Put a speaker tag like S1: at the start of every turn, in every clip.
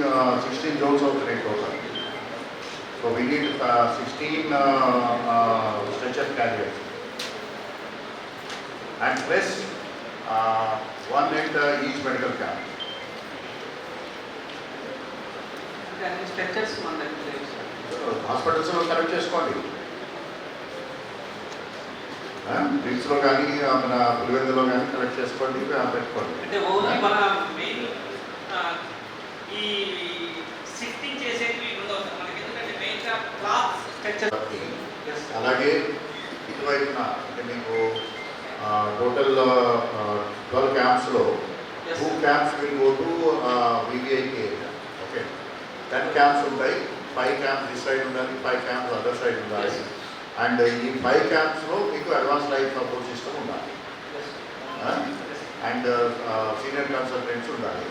S1: 16 zones అవుతున్నాయి total. So we need 16 stretcher carriers. And plus one at each medical camp.
S2: Structures మన దగ్గర
S1: హాస్పిటల్స్లో collect చేసుకోండి. డ్రింక్స్లో కానీ మన పులివెందులో కానీ కలెక్ట్ చేసుకోండి, పెట్టుకోండి.
S2: అంటే ఓన్లీ మన మెయిన్ ఈ షిఫ్టింగ్ చేసేది ఉండవు మనకి, ఎందుకంటే మెయిన్ క్లాత్ స్ట్రక్చర్.
S1: అలాగే ఇటువైపున అంటే మీకు టోటల్ 12 క్యాంప్స్లో 2 camps will go to VVIP area. Okay, 10 camps ఉంటాయి. 5 క్యాంప్స్ దిస్ సైడ్ ఉండాలి, 5 క్యాంప్స్ అదర్ సైడ్ ఉండాలి. అండ్ ఈ 5 క్యాంప్స్లో మీకు అడ్వాన్స్ లైఫ్ సపోర్ట్ సిస్టమ్ ఉండాలి. అండ్ సీనియర్ కన్సల్టెంట్స్ ఉండాలి.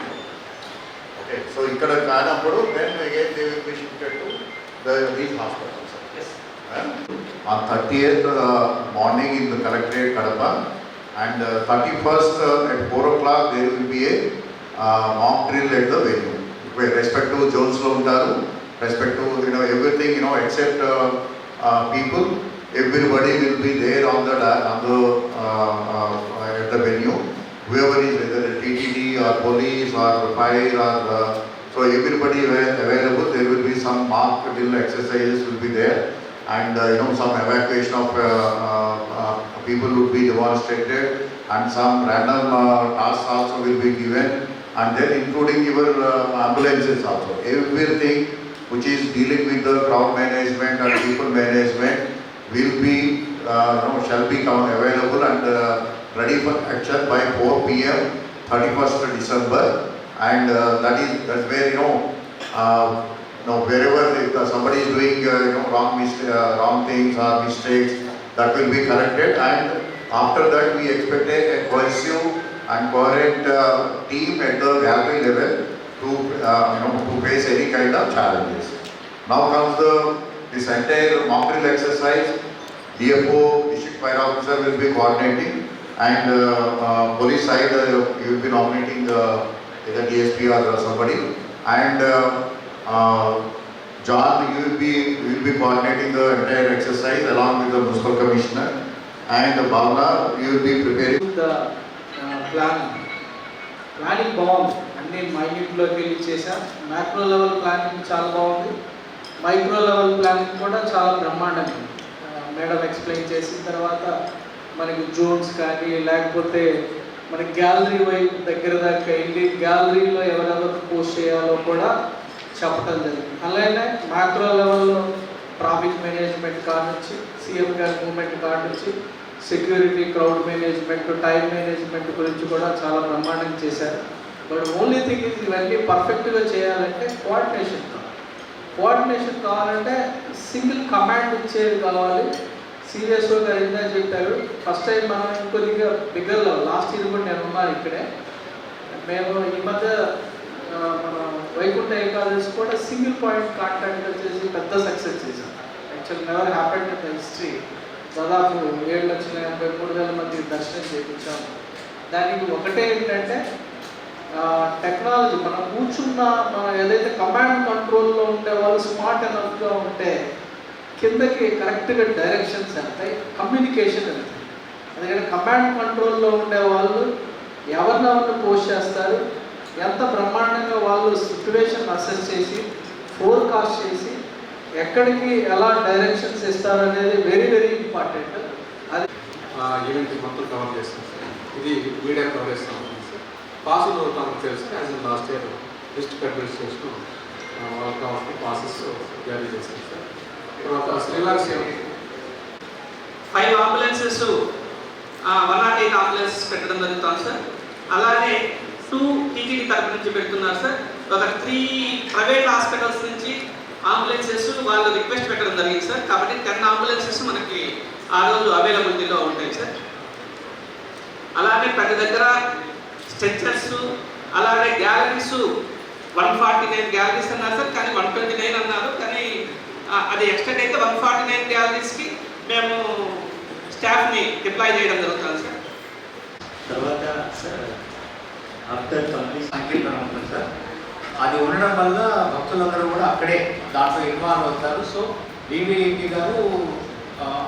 S1: ఓకే, సో ఇక్కడ కానప్పుడు then again they will be shifted to these hospitals. On 30th morning in the Collectorate Kadapa, and 31st at 4 o'clock there will be a mock drill at the venue. With respect to Jones lo untaru, respect to everything except people, everybody will be there on the at the venue. Whoever is, whether the TTD or police or fire or so everybody available. There will be some mock drill exercises will be there. And some evacuation of people would be demonstrated, and some random tasks also will be given, and then including your ambulances also. Everything which is dealing with the crowd management and people management will be shall be available and ready for action by 4 p.m. 31st December, and that's where wherever if somebody is doing wrong things or mistakes, that will be corrected. And after that we expect a cohesive and coherent team at the gallery level to face any kind of challenges. Now comes this entire mock drill exercise. DFO, District Fire Officer, will be coordinating, and police side you will be nominating either DSP or somebody, and John, you will be coordinating the entire exercise along with the Municipal Commissioner, and Bhavna, you will be preparing
S3: the planning బాగుంది. అన్ని మైన్యూట్లోకి వెళ్ళి చేశాం. Macro level planning చాలా బాగుంది, micro level planning కూడా చాలా బ్రహ్మాండంగా madam explain చేసిన తర్వాత మనకి జోన్స్ కానీ లేకపోతే మన గ్యాలరీ వైపు దగ్గర దాకా వెళ్ళి గ్యాలరీలో ఎవరెవరు పోస్ట్ చేయాలో కూడా చెప్పడం జరిగింది. అలాగే మ్యాక్రో లెవెల్లో ట్రాఫిక్ మేనేజ్మెంట్ కాడ నుంచి, సీఎం గారి మూవ్మెంట్ కాడ నుంచి, security, crowd management, time management గురించి కూడా చాలా బ్రహ్మాండంగా చేశారు. బట్ ఓన్లీ థింగ్ ఇది ఇవన్నీ పర్ఫెక్ట్గా చేయాలంటే కోఆర్డినేషన్ కావాలి. కోఆర్డినేషన్ కావాలంటే సింగిల్ కమాండ్ ఇచ్చేది కావాలి. సీరియస్గా గారు ఇందా చెప్పారు, ఫస్ట్ టైం మనం ఇంకొద్దిగా బిగ్గర్ లెవెల్, లాస్ట్ ఇయర్ కూడా నేను ఉన్నాను ఇక్కడే. మేము ఈ మధ్య మన వైకుంఠ ఏకాదశి కూడా సింగిల్ పాయింట్ కాంటాక్ట్ వచ్చేసి పెద్ద సక్సెస్ చేశాం. Actual never happened in the history. దాదాపు 7,83,000 మంది దర్శనం చేయించాము. దానికి ఒకటే ఏంటంటే టెక్నాలజీ. మనం కూర్చున్న మన ఏదైతే కమాండ్ కంట్రోల్లో ఉండే వాళ్ళు స్మార్ట్ ఎనఫ్గా ఉంటే కిందకి కరెక్ట్గా డైరెక్షన్స్ వెళ్తాయి, కమ్యూనికేషన్ వెళ్తాయి. అందుకని కమాండ్ కంట్రోల్లో ఉండే వాళ్ళు ఎవరినెవరిని పోస్ట్ చేస్తారు, ఎంత బ్రహ్మాండంగా వాళ్ళు సిచ్యువేషన్ అసెస్ చేసి ఫోర్కాస్ట్ చేసి ఎక్కడికి ఎలా డైరెక్షన్స్ ఇస్తారనేది వెరీ వెరీ ఇంపార్టెంట్. అది
S4: ఈవెంట్ మొత్తం కవర్ చేస్తాం సార్. ఇది మీడియా కవరేజ్ ఉంటుంది సార్. పాసులు అవుతామని తెలిసి as in last year district administration వాళ్ళకి కావాల్సిన పాసెస్ జారీ చేస్తాం సార్. తర్వాత శ్రీలంక
S2: 5 అంబులెన్సెస్ 108 అంబులెన్సెస్ పెట్టడం జరుగుతుంది సార్. అలానే 2 టీటీడీ తరపు నుంచి పెడుతున్నారు సార్. ఒక 3 ప్రైవేట్ హాస్పిటల్స్ నుంచి అంబులెన్సెస్ వాళ్ళు రిక్వెస్ట్ పెట్టడం జరిగింది సార్. కాబట్టి 10 అంబులెన్సెస్ మనకి ఆ రోజు అవైలబిలిటీలో ఉంటాయి సార్. అలానే ప్రతి దగ్గర స్ట్రెచర్స్, అలాగే గ్యాలరీస్ 149 గ్యాలరీస్ అన్నారు సార్, కానీ 129 అన్నారు. కానీ అది ఎక్స్టెండ్ అయితే 149 గ్యాలరీస్కి మేము స్టాఫ్ని డిప్లాయ్ చేయడం జరుగుతుంది సార్.
S5: తర్వాత సార్ ఆఫ్టర్ కంప్లీట్ సంకీర్తన ఉంటుంది సార్. అది ఉండడం వల్ల భక్తులందరూ కూడా అక్కడే దాంట్లో ఇన్వాల్వ్ అవుతారు. సో బీబీఈపీ గారు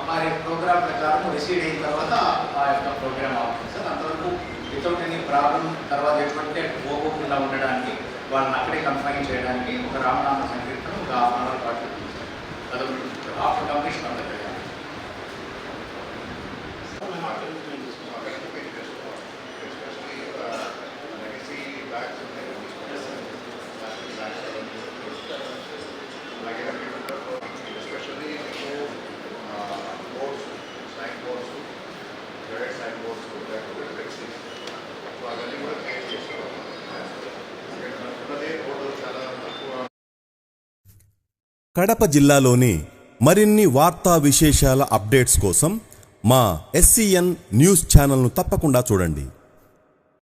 S5: మరి ప్రోగ్రామ్ ప్రకారం రిసీవ్ అయిన తర్వాత ఆ యొక్క ప్రోగ్రామ్ అవుతుంది సార్. అంతవరకు వితౌట్ ఎనీ ప్రాబ్లం తర్వాత ఎటువంటి పోకుండా ఉండడానికి వాళ్ళని అక్కడే కన్ఫైన్ చేయడానికి ఒక రామనామ సంకీర్తన ఒక హాఫ్ అన్ అవర్ పాటు ఆఫ్టర్ కంప్లీషన్ అవుతుంది.
S6: కడప జిల్లాలోని మరిన్ని వార్తా విశేషాల అప్డేట్స్ కోసం మా SCN న్యూస్ ఛానల్ను తప్పకుండా చూడండి.